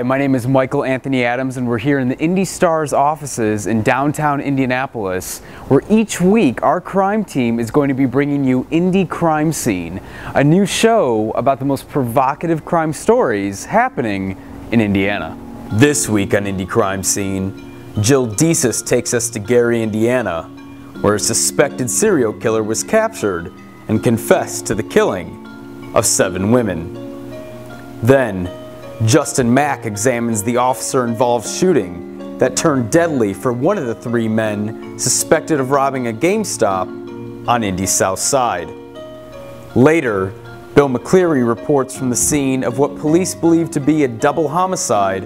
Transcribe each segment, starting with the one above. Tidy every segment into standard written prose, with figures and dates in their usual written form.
Hi, my name is Michael Anthony Adams, and we're here in the Indy Star's offices in downtown Indianapolis, where each week our crime team is going to be bringing you Indy Crime Scene, a new show about the most provocative crime stories happening in Indiana. This week on Indy Crime Scene, Jill Disis takes us to Gary, Indiana, where a suspected serial killer was captured and confessed to the killing of 7 women. Then, Mack examines the officer-involved shooting that turned deadly for one of the 3 men suspected of robbing a GameStop on Indy's South Side. Later, Bill McCleery reports from the scene of what police believe to be a double homicide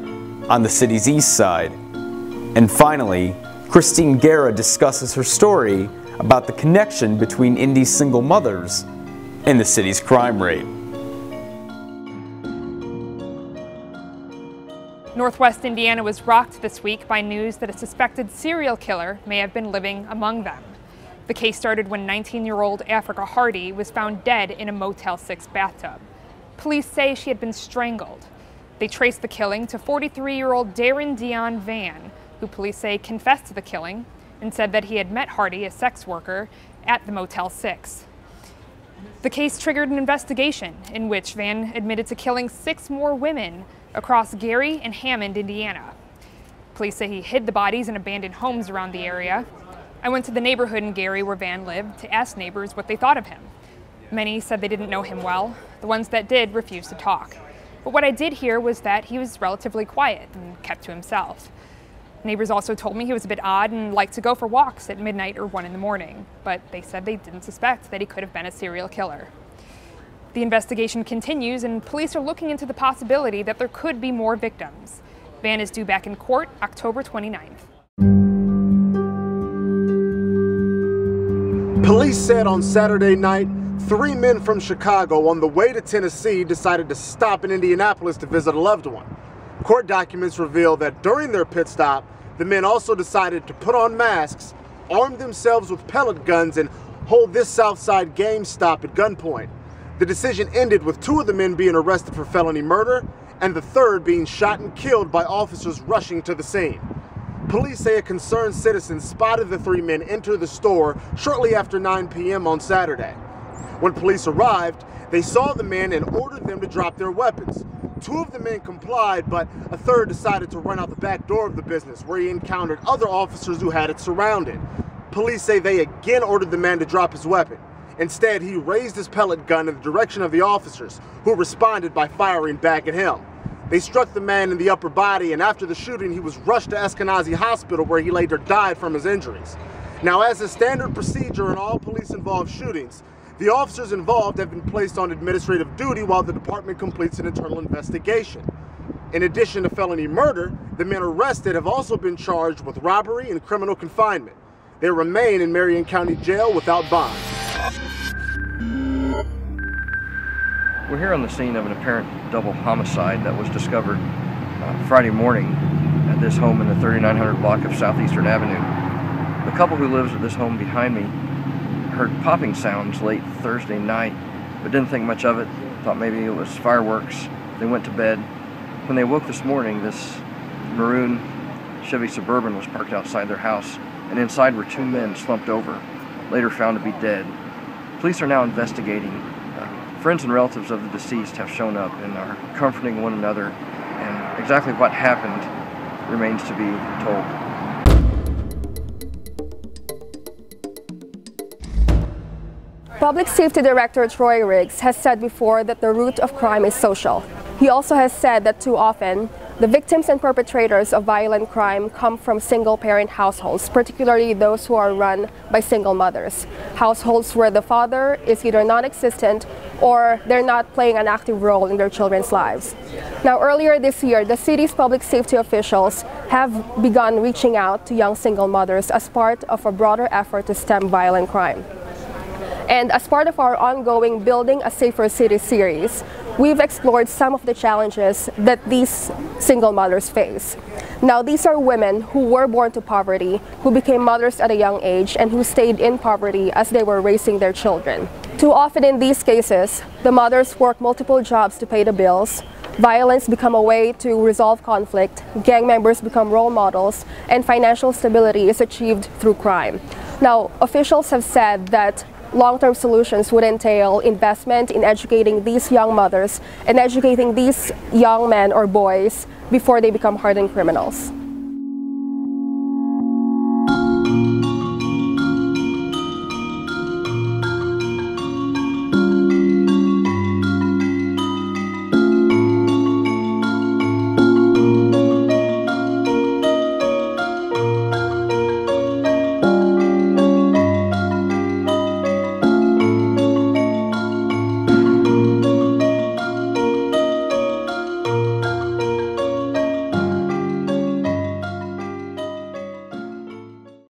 on the city's east side. And finally, Kristine Guerra discusses her story about the connection between Indy's single mothers and the city's crime rate. Northwest Indiana was rocked this week by news that a suspected serial killer may have been living among them. The case started when 19-year-old Africa Hardy was found dead in a Motel 6 bathtub. Police say she had been strangled. They traced the killing to 43-year-old Darren Dion Van, who police say confessed to the killing and said that he had met Hardy, a sex worker, at the Motel 6. The case triggered an investigation in which Van admitted to killing 6 more women across Gary and Hammond, Indiana. Police say he hid the bodies in abandoned homes around the area. I went to the neighborhood in Gary where Van lived to ask neighbors what they thought of him. Many said they didn't know him well. The ones that did refused to talk. But what I did hear was that he was relatively quiet and kept to himself. Neighbors also told me he was a bit odd and liked to go for walks at midnight or 1 in the morning, but they said they didn't suspect that he could have been a serial killer. The investigation continues, and police are looking into the possibility that there could be more victims. Van is due back in court October 29th. Police said on Saturday night, 3 men from Chicago on the way to Tennessee decided to stop in Indianapolis to visit a loved one. Court documents reveal that during their pit stop, the men also decided to put on masks, arm themselves with pellet guns, and hold this Southside GameStop at gunpoint. The decision ended with 2 of the men being arrested for felony murder and the 3rd being shot and killed by officers rushing to the scene. Police say a concerned citizen spotted the 3 men enter the store shortly after 9 p.m. on Saturday. When police arrived, they saw the men and ordered them to drop their weapons. 2 of the men complied, but a 3rd decided to run out the back door of the business, where he encountered other officers who had it surrounded. Police say they again ordered the man to drop his weapon. Instead, he raised his pellet gun in the direction of the officers, who responded by firing back at him. They struck the man in the upper body, and after the shooting, he was rushed to Eskenazi Hospital, where he later died from his injuries. Now, as a standard procedure in all police-involved shootings, the officers involved have been placed on administrative duty while the department completes an internal investigation. In addition to felony murder, the men arrested have also been charged with robbery and criminal confinement. They remain in Marion County Jail without bond. We're here on the scene of an apparent double homicide that was discovered Friday morning at this home in the 3900 block of Southeastern Avenue. The couple who lives at this home behind me heard popping sounds late Thursday night, but didn't think much of it, thought maybe it was fireworks. They went to bed. When they woke this morning, this maroon Chevy Suburban was parked outside their house, and inside were 2 men slumped over, later found to be dead. Police are now investigating. Friends and relatives of the deceased have shown up and are comforting one another, and exactly what happened remains to be told. Public Safety Director Troy Riggs has said before that the root of crime is social. He also has said that too often, the victims and perpetrators of violent crime come from single-parent households, particularly those who are run by single mothers. Households where the father is either non-existent or they're not playing an active role in their children's lives. Now, earlier this year, the city's public safety officials have begun reaching out to young single mothers as part of a broader effort to stem violent crime. And as part of our ongoing Building a Safer City series, we've explored some of the challenges that these single mothers face. Now, these are women who were born to poverty, who became mothers at a young age, and who stayed in poverty as they were raising their children. Too often in these cases, the mothers work multiple jobs to pay the bills, Violence become a way to resolve conflict, gang members become role models, and financial stability is achieved through crime. Now, officials have said that long-term solutions would entail investment in educating these young mothers and educating these young men or boys before they become hardened criminals.